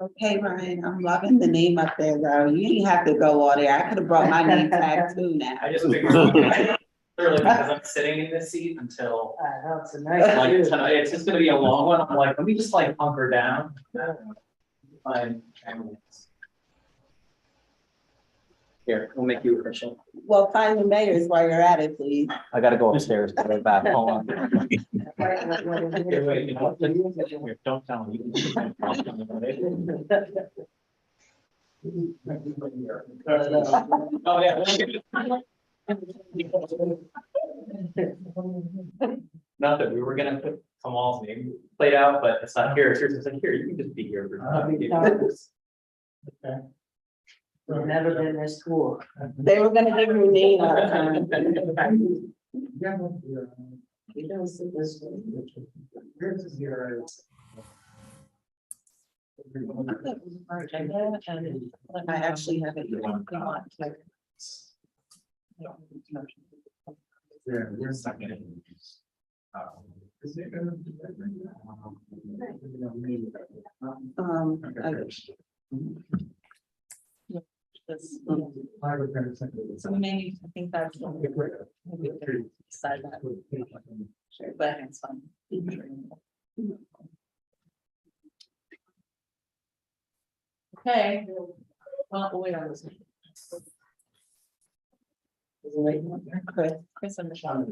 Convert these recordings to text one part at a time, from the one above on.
Okay, Ryan, I'm loving the name up there, though. You didn't have to go all there. I could have brought my name tag too now. I just figured, clearly because I'm sitting in this seat until That's a nice like view. tonight, it's just gonna be a long one. I'm like, let me just like hunker down. Fine. Here, we'll make you official. Well, find the mayors while you're at it, please. I gotta go upstairs, to go back, hold on. Here, wait, you know what? Here, don't tell me. Oh, yeah. Nothing, we were gonna put Kamal's name played out, but it's not here, it's here, it's like, here, you can just be here. Okay. We've never been this cool. They were gonna give you a name all the time. You don't see this one. This is your. Our agenda, and I actually have it. Yeah, we're second. So maybe I think that's. Decide that. Sure, but it's fun. Okay, well, we'll wait on this. Chris and Michelle.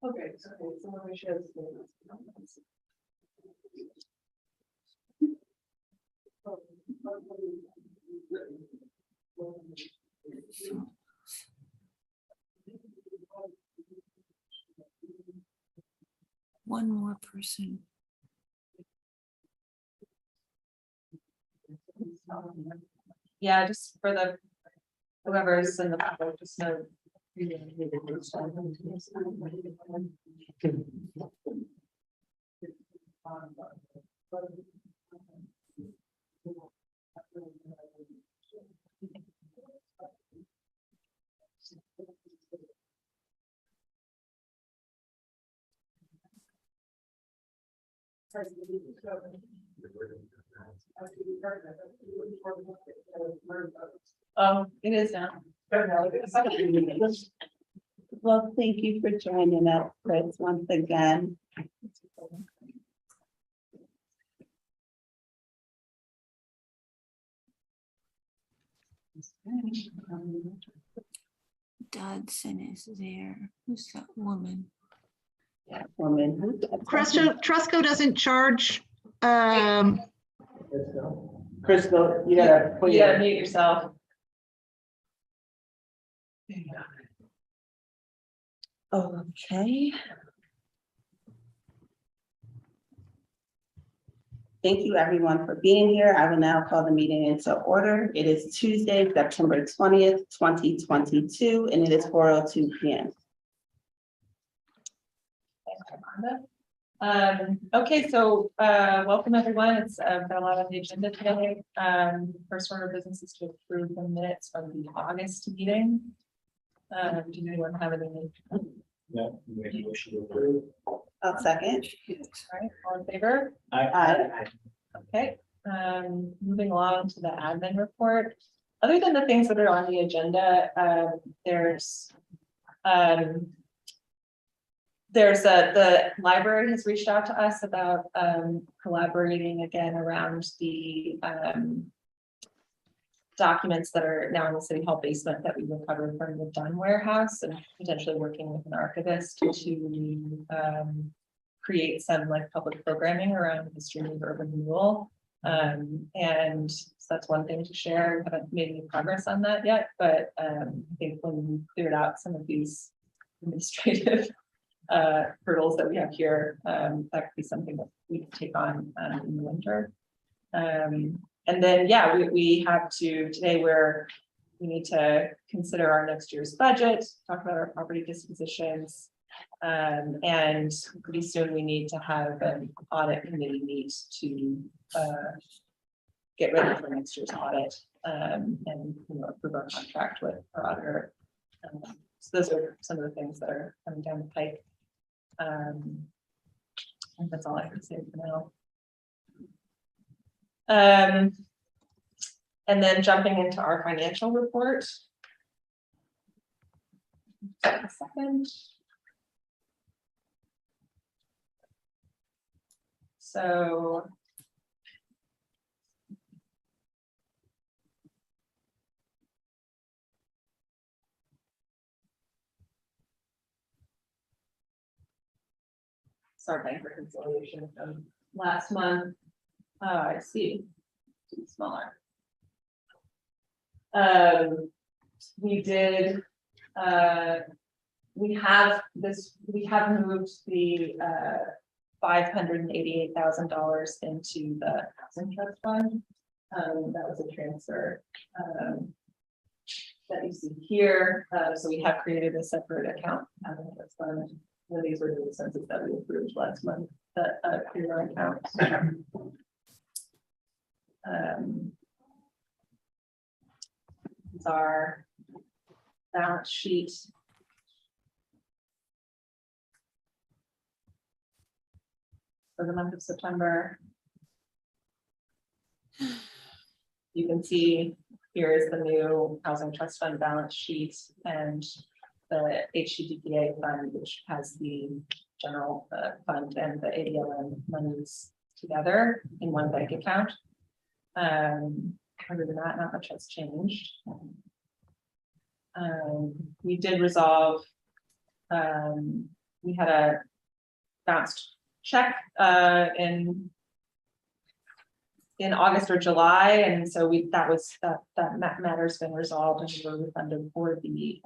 Okay, so let me share this. One more person. Yeah, just for the whoever's in the public, just know. It is now. Well, thank you for joining us, Chris, once again. Dodson is there. Who's that woman? Yeah, woman. Trusco doesn't charge, Crystal, you gotta put You gotta your. mute yourself. Okay. Thank you, everyone, for being here. I will now call the meeting into order. It is Tuesday, September 20th, 2022, and it is 4:02 p.m. Okay, so welcome everyone. It's got a lot on the agenda today. First order of business is to approve the minutes from the August meeting. Do anyone have any? No, we make a motion to approve. I'll second. All right, all in favor? Aye. Okay, moving along to the admin report. Other than the things that are on the agenda, the library has reached out to us about collaborating again around the documents that are now in the city hall basement that we recovered from the Dunn warehouse, and potentially working with an archivist to create some like public programming around the history of urban renewal. And so that's one thing to share. I haven't made any progress on that yet, but I think when we cleared out some of these administrative hurdles that we have here, that could be something that we could take on in the winter. And then, yeah, we have to, today we need to consider our next year's budget, talk about our property dispositions. And pretty soon we need to have an audit committee meet to get ready for next year's audit, and approve our contract with our auditor. So those are some of the things that are coming down the pike. I think that's all I can say for now. And then jumping into our financial report. Just a second. So sorry, bank reconciliation from last month. I see. Too smaller. We did. We have moved the $588,000 into the housing trust fund. That was a transfer that you see here. So we have created a separate account housing trust fund. And these were the expenses that we approved last month that create our account. It's our balance sheet. For the month of September. You can see here is the new housing trust fund balance sheet and the HCDPA fund, which has the general fund and the ADLM monies together in one bank account. Other than that, not much has changed. We did resolve. We had a bounced check in August or July, and so that matter's been resolved, and we were refunded for the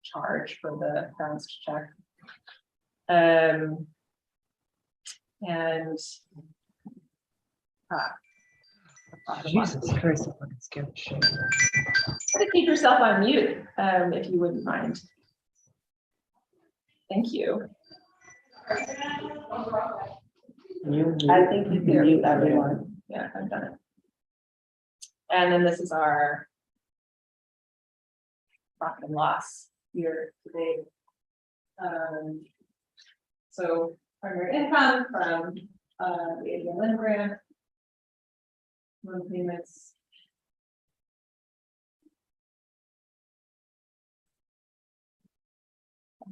charge for the bounced check. And Jesus Christ, I'm fucking scared. keep yourself on mute, if you wouldn't mind. Thank you. I think you can mute everyone. Yeah, I've done it. And then this is our profit and loss year to date. So primary income from the ADLM grant, loan payments.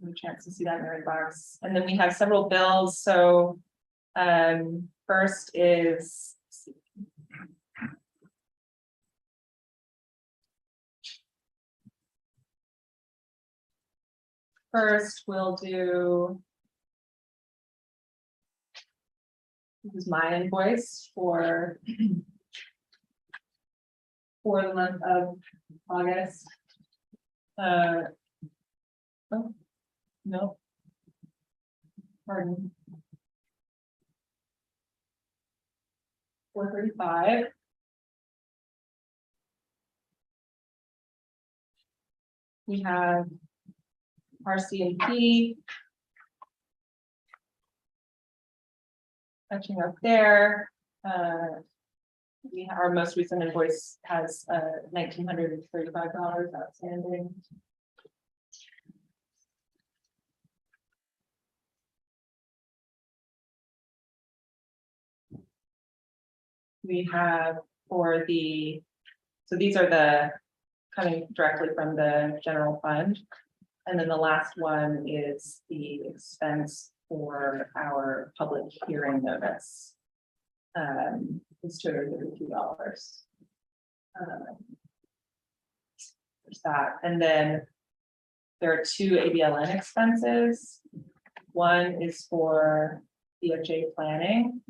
Have a chance to see that in your inbox. And then we have several bills. So first is we'll do, this is my invoice for the month of August. Oh, no. Pardon. 435. We have RCMP. Catching up there. Our most recent invoice has $1,935 outstanding. We have for the, so these are the coming directly from the general fund. And then the last one is the expense for our public hearing notice. It's $232. There's that. And then there are two ABLN expenses. One is for DOJ planning.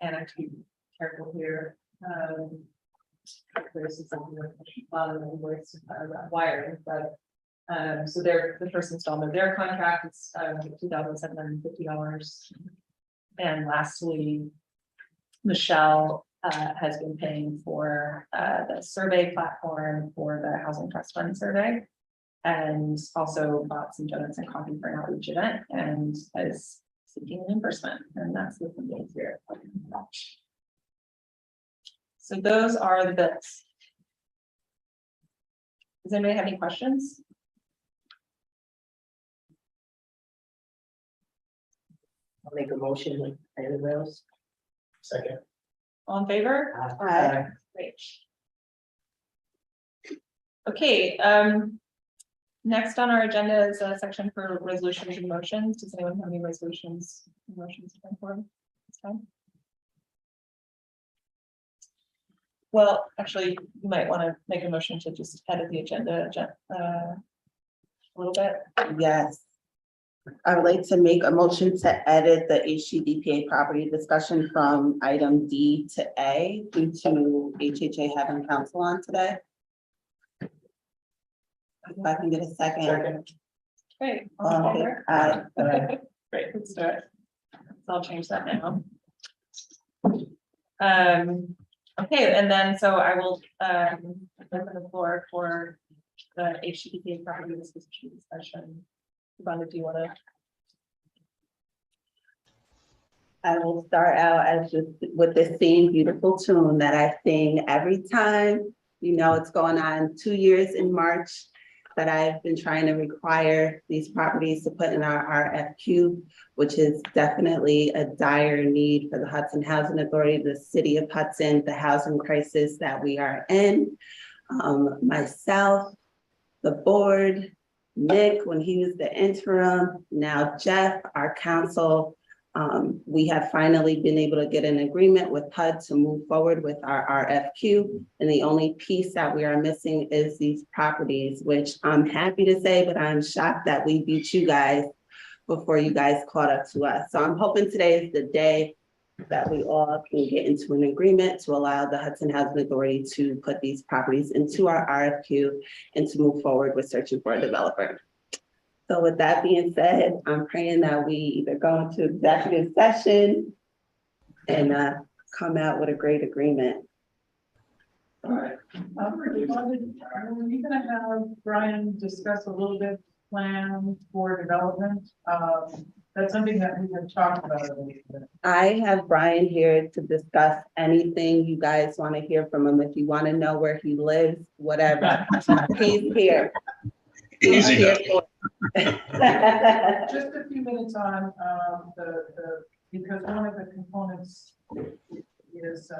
And I have to be careful here. versus something with a lot of invoice wiring, but. So the first installment of their contract is $2,750. And lastly, Michelle has been paying for the survey platform for the Housing Trust Fund survey. And also bought some donuts and coffee for an outreach event and is seeking reimbursement, and that's the funding here. So those are the bills. Does anybody have any questions? I'll make a motion with any of those. Second. All in favor? Aye. Great. Okay, next on our agenda is a section for resolutions and motions. Does anyone have any resolutions and motions to bring forward this time? Well, actually, you might want to make a motion to just edit the agenda a little bit. Yes. I would like to make a motion to edit the HCDPA property discussion from item D to A due to HHA having council on today. If I can get a second. Second. Great. All in favor? Aye. Great, let's do it. So I'll change that now. Okay, and then so I will open the floor for the HCDPA property discussion. Yvonne, do you want to? I will start out as just with the same beautiful tune that I sing every time. You know, it's going on 2 years in March that I've been trying to require these properties to put in our RFQ, which is definitely a dire need for the Hudson Housing Authority, the city of Hudson, the housing crisis that we are in. Myself, the board, Nick, when he was the interim, now Jeff, our council, we have finally been able to get an agreement with HUD to move forward with our RFQ. And the only piece that we are missing is these properties, which I'm happy to say, but I'm shocked that we beat you guys before you guys caught up to us. So I'm hoping today is the day that we all can get into an agreement to allow the Hudson Housing Authority to put these properties into our RFQ and to move forward with searching for a developer. So with that being said, I'm praying that we either go into executive session and come out with a great agreement. All right. Are you gonna have Brian discuss a little bit plan for development? That's something that we have talked about a little bit. I have Brian here to discuss anything you guys want to hear from him. If you want to know where he lives, whatever, he's here. He's Easy here now. for Just a few minutes on because one of the components is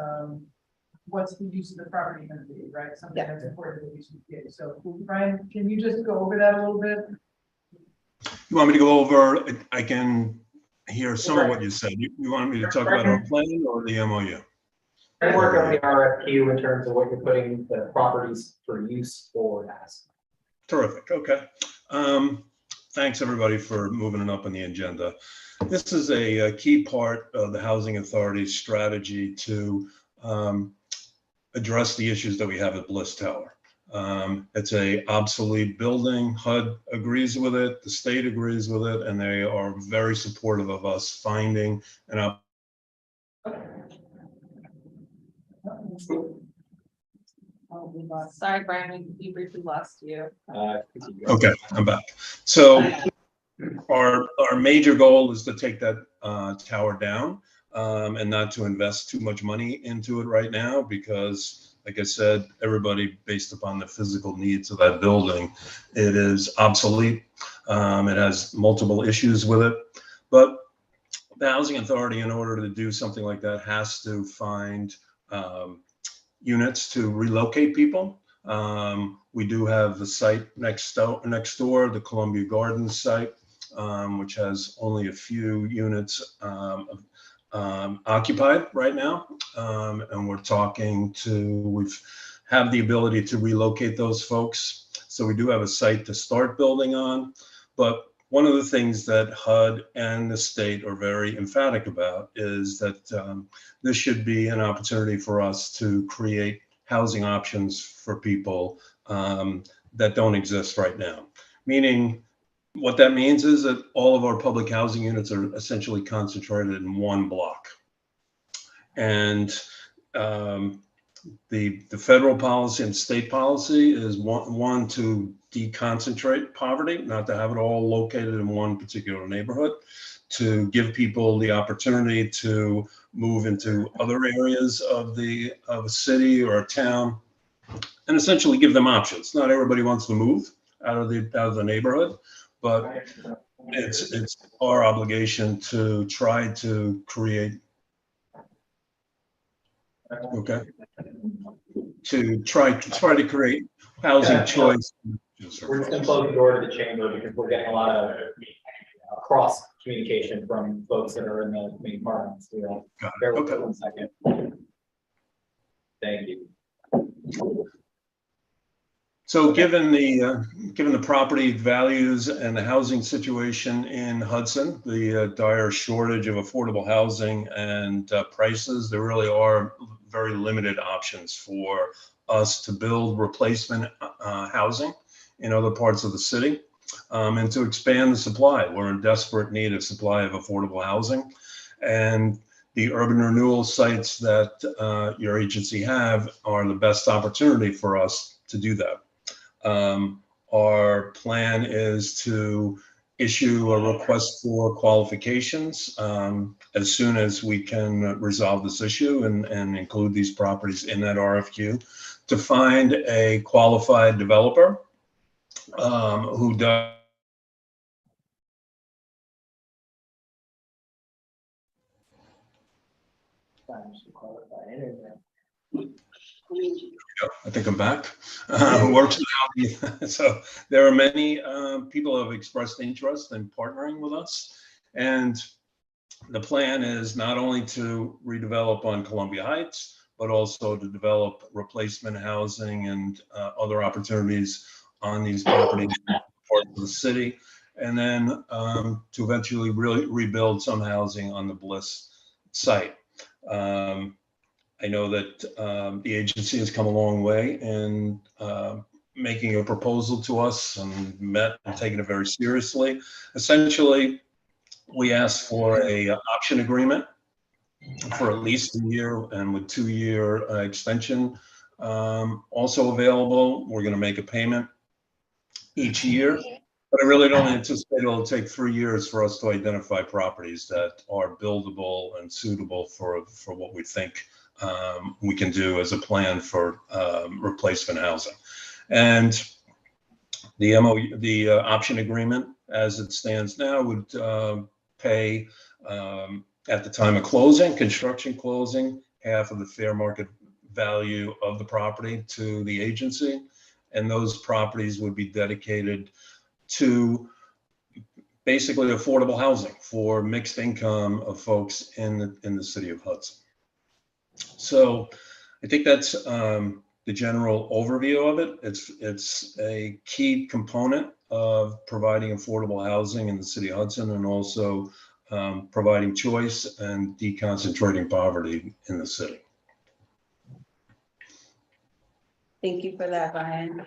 what's the use of the property going to be, right? Something that's important to HCDPA. So Brian, can you just go over that a little bit? You want me to go over, I can hear some of what you said. You want me to talk about our plan or the MOU? I work on the RFQ in terms of what you're putting the properties for use forward as. Terrific, okay. Thanks everybody for moving it up on the agenda. This is a key part of the Housing Authority's strategy to address the issues that we have at Bliss Tower. It's a obsolete building. HUD agrees with it, the state agrees with it, and they are very supportive of us finding an Sorry, Brian, we briefly lost you. Okay, I'm back. So our major goal is to take that tower down and not to invest too much money into it right now because, like I said, everybody, based upon the physical needs of that building, it is obsolete. It has multiple issues with it. But the Housing Authority, in order to do something like that, has to find units to relocate people. We do have the site next door, the Columbia Gardens site, which has only a few units occupied right now. And we're talking we have the ability to relocate those folks. So we do have a site to start building on. But one of the things that HUD and the state are very emphatic about is that this should be an opportunity for us to create housing options for people that don't exist right now. Meaning, what that means is that all of our public housing units are essentially concentrated in one block. And the federal policy and state policy is one to deconcentrate poverty, not to have it all located in one particular neighborhood, to give people the opportunity to move into other areas of a city or a town, and essentially give them options. Not everybody wants to move out of the neighborhood, but it's our obligation to try to create. Okay. To try to create housing choice. We're just gonna close the door to the chamber because we're getting a lot of cross communication from folks that are in the main parliaments. Bear with us 1 second. Thank you. So given the property values and the housing situation in Hudson, the dire shortage of affordable housing and prices, there really are very limited options for us to build replacement housing in other parts of the city and to expand the supply. We're in desperate need of supply of affordable housing, and the urban renewal sites that your agency have are the best opportunity for us to do that. Our plan is to issue a request for qualifications as soon as we can resolve this issue and include these properties in that RFQ, to find a qualified developer who does. I think I'm back. Who works in housing. So there are many people who have expressed interest in partnering with us. And the plan is not only to redevelop on Columbia Heights, but also to develop replacement housing and other opportunities on these properties in parts of the city. And then to eventually really rebuild some housing on the Bliss site. I know that the agency has come a long way in making a proposal to us and met and taken it very seriously. Essentially, we asked for a option agreement for at least a year, and with 2-year extension also available. We're going to make a payment each year, but I really don't anticipate it'll take 3 years for us to identify properties that are buildable and suitable for what we think we can do as a plan for replacement housing. And the MOU, the option agreement as it stands now would pay at the time of closing, construction closing, half of the fair market value of the property to the agency. And those properties would be dedicated to basically affordable housing for mixed income of folks in the city of Hudson. So I think that's the general overview of it. It's a key component of providing affordable housing in the city of Hudson, and also providing choice and deconcentrating poverty in the city. Thank you for that, Brian.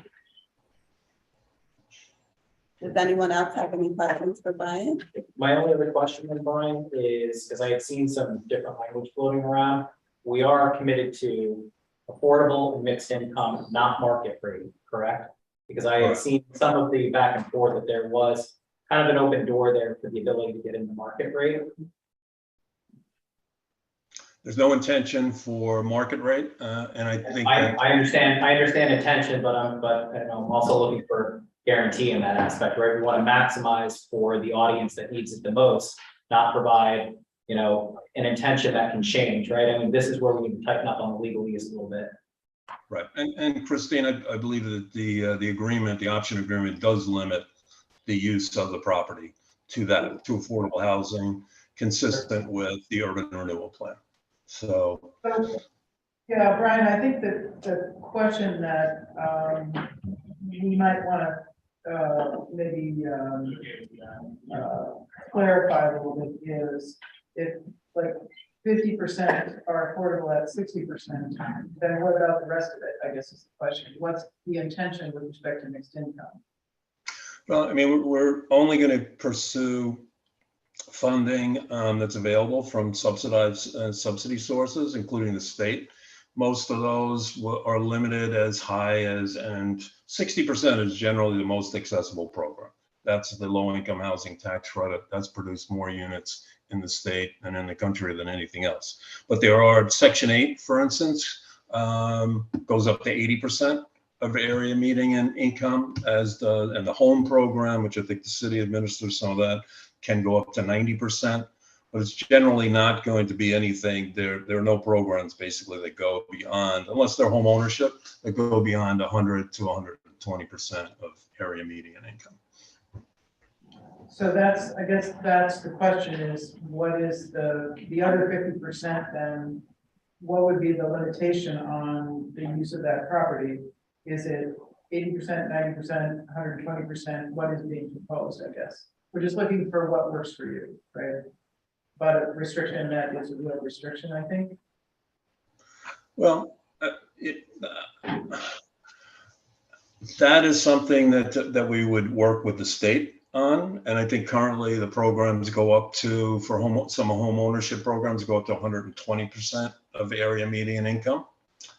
Does anyone else have any questions for Brian? My only other question then, Brian, is because I had seen some different language floating around. We are committed to affordable and mixed income, not market rate, correct? Because I had seen some of the back and forth that there was kind of an open door there for the ability to get into market rate. There's no intention for market rate, and I think I understand intention, but I'm also looking for guarantee in that aspect, right? We want to maximize for the audience that needs it the most, not provide, an intention that can change, right? I mean, this is where we need to tighten up on the legalese a little bit. right. And Christine, I believe that the agreement, the option agreement, does limit the use of the property to affordable housing, consistent with the urban renewal plan. So, yeah, Brian, I think that the question that we might want to maybe clarify a little bit is if 50% are affordable at 60%, then what about the rest of it, I guess is the question. What's the intention with respect to mixed income? Well, I mean, we're only going to pursue funding that's available from subsidized subsidy sources, including the state. Most of those are limited as high as, and 60% is generally the most accessible program. That's the low-income housing tax credit. That's produced more units in the state and in the country than anything else. But there are Section 8, for instance, goes up to 80% of area median income, and the home program, which I think the city administers some of that, can go up to 90%. But it's generally not going to be anything. There are no programs basically that go beyond, unless they're home ownership, that go beyond 100 to 120% of area median income. So that's, I guess that's the question is, what is the other 50% then? What would be the limitation on the use of that property? Is it 80%, 90%, 120%? What is being proposed, I guess? We're just looking for what works for you, right? But a restriction that is a real restriction, I think. Well, that is something that we would work with the state on, and I think currently the programs go up to, for some home ownership programs go up to 120% of area median income,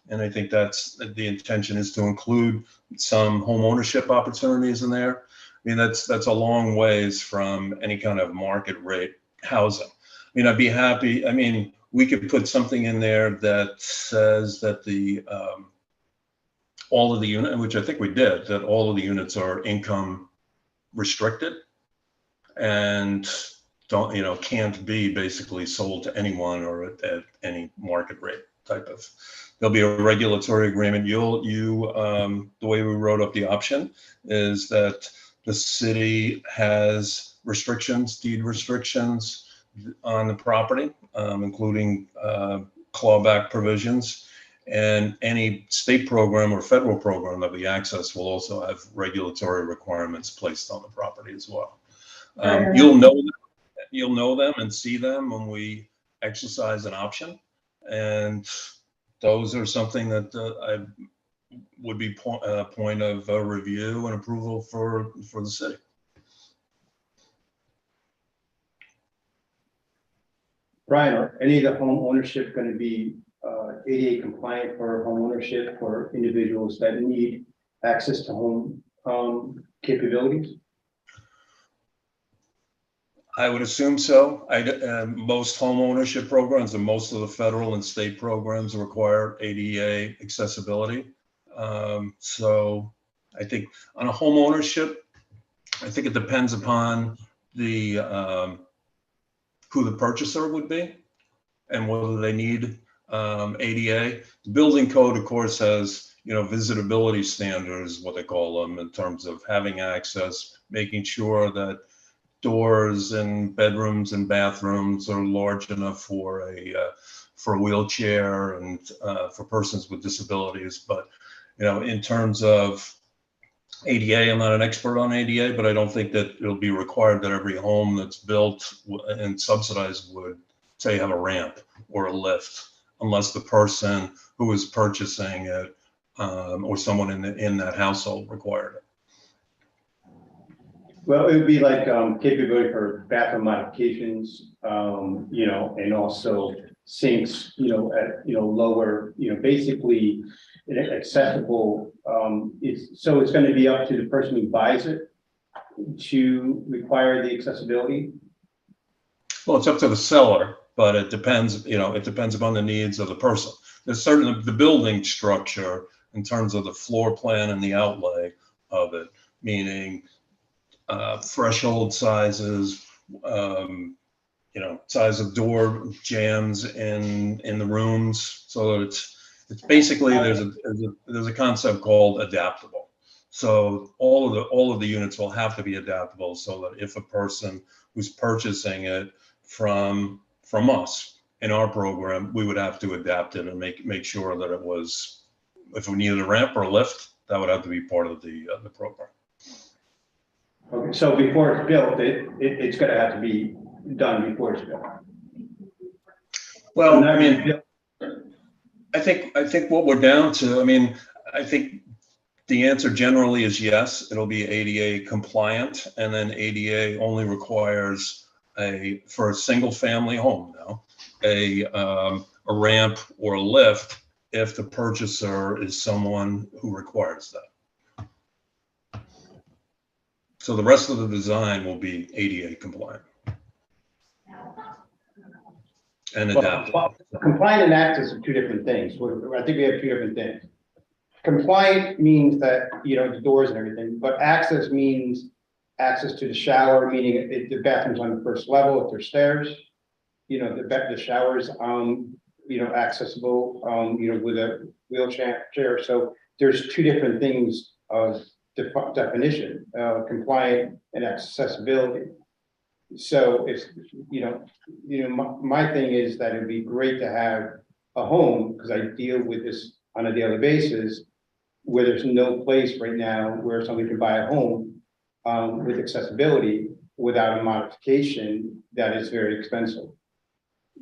and I think that's the intention, is to include some home ownership opportunities in there. I mean, that's a long ways from any kind of market rate housing. I mean, I'd be happy. I mean, we could put something in there that says that all of the units, which I think we did, that all of the units are income restricted and can't be basically sold to anyone or at any market rate type of. There'll be a regulatory agreement. The way we wrote up the option is that the city has restrictions, deed restrictions on the property, including clawback provisions. And any state program or federal program that we access will also have regulatory requirements placed on the property as well. You'll know them and see them when we exercise an option, and those are something that I would be point of review and approval for the city. Brian, are any of the home ownership going to be ADA compliant for home ownership for individuals that need access to home capabilities? I would assume so. Most home ownership programs and most of the federal and state programs require ADA accessibility. So I think on a home ownership, I think it depends upon the who the purchaser would be and whether they need ADA. The building code, of course, has visitability standards, what they call them, in terms of having access, making sure that doors and bedrooms and bathrooms are large enough for a wheelchair and for persons with disabilities. But in terms of ADA, I'm not an expert on ADA, but I don't think that it'll be required that every home that's built and subsidized would say have a ramp or a lift, unless the person who is purchasing it or someone in that household required it. Well, it would be like capability for bathroom modifications, and also sinks, at lower, basically accessible. So it's going to be up to the person who buys it to require the accessibility. Well, it's up to the seller, but it depends. It depends upon the needs of the person. There's certainly the building structure in terms of the floor plan and the outlay of it, meaning threshold sizes, size of door jams in the rooms, so that it's basically there's a concept called adaptable. So all of the units will have to be adaptable, so that if a person who's purchasing it from us in our program, we would have to adapt it and make sure that it was, if we needed a ramp or a lift, that would have to be part of the program. Okay, so before it's built, it's going to have to be done before it's built. Well, I mean, I think what we're down to, I mean, I think the answer generally is yes, it'll be ADA compliant, and then ADA only requires for a single family home now, a ramp or a lift if the purchaser is someone who requires that. So the rest of the design will be ADA compliant. And adaptive. Compliant and access are two different things. I think we have two different things. Compliant means that, the doors and everything, but access means access to the shower, meaning if the bathroom's on the first level, if there's stairs, the shower's, accessible, with a wheelchair. So there's two different things of definition, compliant and accessibility. So it's, my thing is that it'd be great to have a home, because I deal with this on a daily basis, where there's no place right now where somebody can buy a home with accessibility without a modification that is very expensive.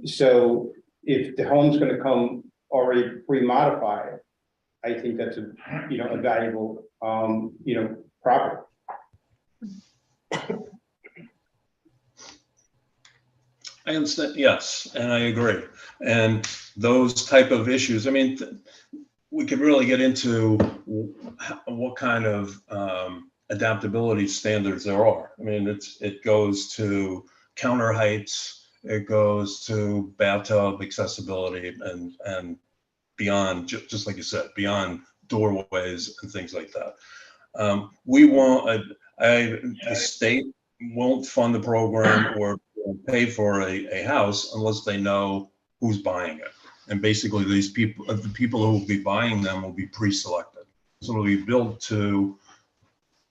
So if the home's going to come already pre-modified, I think that's a valuable property. I understand, yes, and I agree. And those type of issues, I mean, we could really get into what kind of adaptability standards there are. I mean, it goes to counter heights, it goes to bathtub accessibility, and beyond, just like you said, beyond doorways and things like that. We won't, the state won't fund the program or pay for a house unless they know who's buying it. And basically the people who will be buying them will be pre-selected. So it'll be built to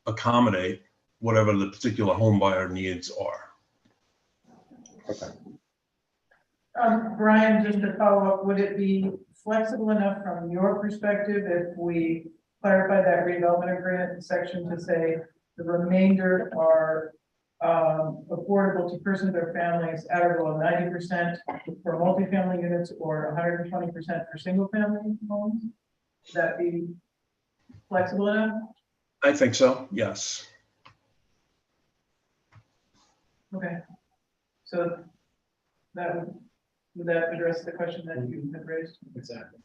accommodate whatever the particular home buyer needs are. Okay. Brian, just to follow up, would it be flexible enough from your perspective if we clarify that redevelopment agreement section to say the remainder are affordable to persons or families at or below 90% for multifamily units or 120% for single family homes? Would that be flexible enough? I think so, yes. Okay. So would that address the question that you had raised? Exactly.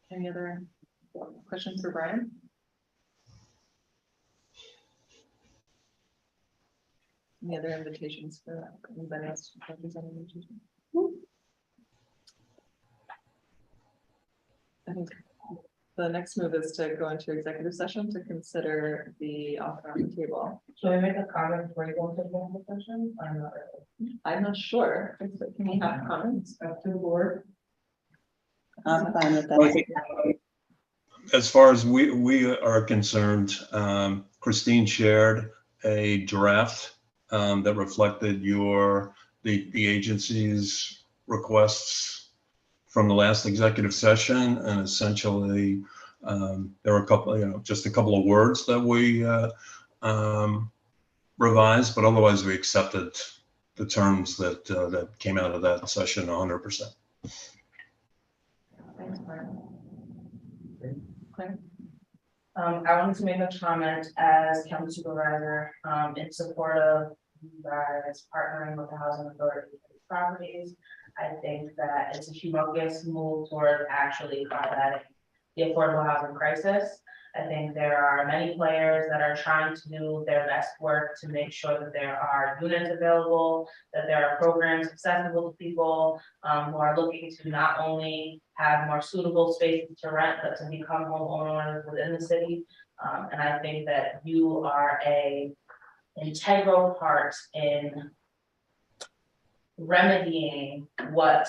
Any other questions for Brian? Any other invitations for anybody else representing? I think the next move is to go into executive session to consider the offer on the table. Should we make a comment before you go into the session? I'm not sure. Can we have comments? Up to the board. I'm fine with Well, I that. think, as far as we are concerned, Christine shared a draft that reflected the agency's requests from the last executive session, and essentially there were a couple, just a couple of words that we revised, but otherwise we accepted the terms that came out of that session 100%. Thanks, Brian. Claire? I wanted to make a comment as county supervisor, in support of you guys partnering with the housing authority for these properties. I think that it's a humongous move toward actually combating the affordable housing crisis. I think there are many players that are trying to do their best work to make sure that there are units available, that there are programs accessible to people who are looking to not only have more suitable spaces to rent, but to become homeowners within the city. And I think that you are an integral part in remedying what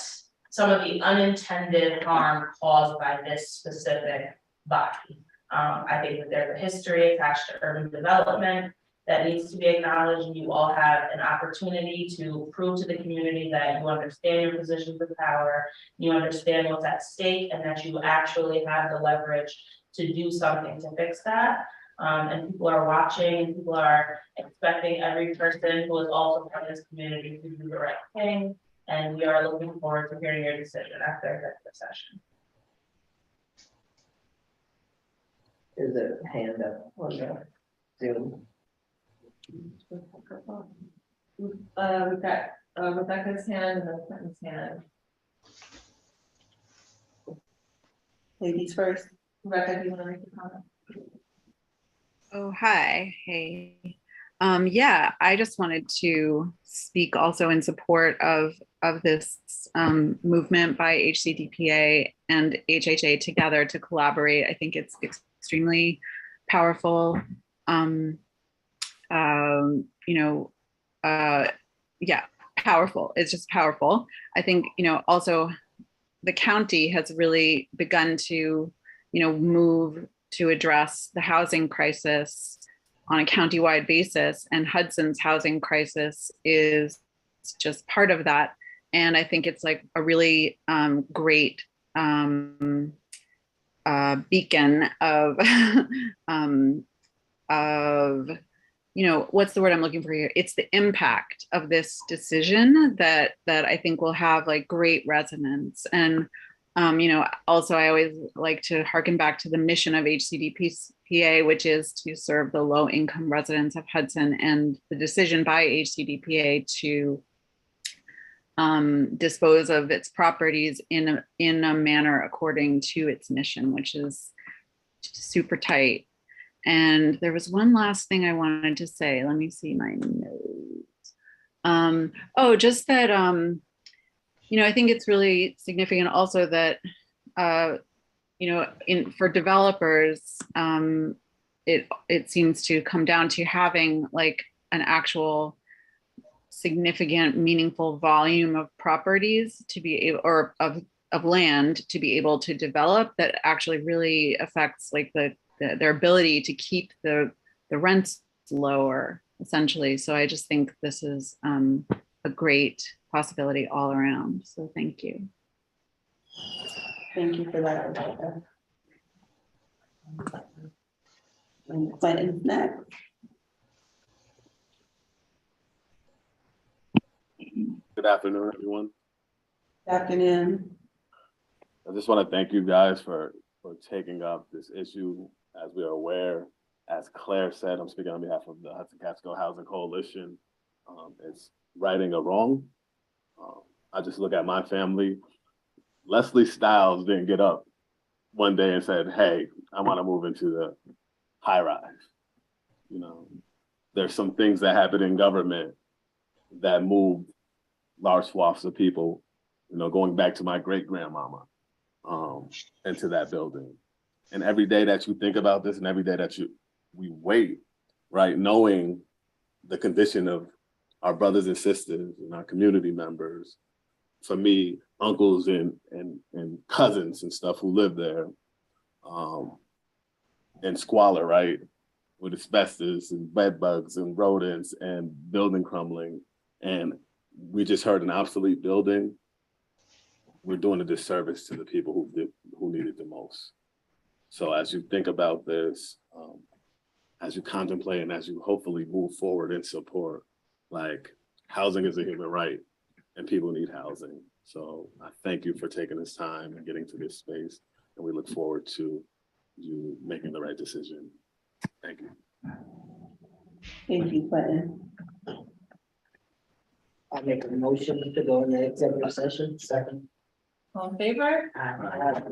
some of the unintended harm caused by this specific body. I think that there's a history attached to urban development that needs to be acknowledged, and you all have an opportunity to prove to the community that you understand your positions of power, you understand what's at stake, and that you actually have the leverage to do something to fix that. And people are watching, and people are expecting every person who is also part of this community to do the right thing. And we are looking forward to hearing your decision after executive session. Is a hand up on the Zoom. We've got Rebecca's hand and then Clinton's hand. Ladies first. Rebecca, do you want to make a comment? Oh, hi. Hey. Yeah, I just wanted to speak also in support of this movement by HCDPA and HHA together to collaborate. I think it's extremely powerful. Yeah, powerful. It's just powerful. I think, also the county has really begun to, move to address the housing crisis on a countywide basis, and Hudson's housing crisis is just part of that. And I think it's like a really great beacon of what's the word I'm looking for here? It's the impact of this decision that I think will have like great resonance. And also I always like to harken back to the mission of HCDPA, which is to serve the low income residents of Hudson, and the decision by HCDPA to dispose of its properties in a manner according to its mission, which is super tight. And there was one last thing I wanted to say. Let me see my notes. Just that, I think it's really significant also that, for developers, it seems to come down to having like an actual significant, meaningful volume of properties to be able, or of land to be able to develop, that actually really affects like their ability to keep the rents lower, essentially. So I just think this is a great possibility all around. So thank you. Thank you for that, Rebecca. And Clinton's next. Good afternoon, everyone. Good afternoon. I just want to thank you guys for taking up this issue. As we are aware, as Claire said, I'm speaking on behalf of the Hudson Catskill Housing Coalition. It's righting a wrong. I just look at my family. Leslie Stiles didn't get up one day and said, hey, I want to move into the high rise. There's some things that happen in government that move large swaths of people, going back to my great grandmama, into that building. And every day that you think about this, and every day that we wait, right, knowing the condition of our brothers and sisters and our community members, for me, uncles and cousins and stuff who live there, and squalor, right, with asbestos and bed bugs and rodents and building crumbling, and we just heard an obsolete building. We're doing a disservice to the people who need it the most. So as you think about this, as you contemplate and as you hopefully move forward in support, like housing is a human right and people need housing. So I thank you for taking this time and getting to this space. And we look forward to you making the right decision. Thank you. Thank you, Clinton. I make a motion to go into executive session. Second. All in favor? Aye.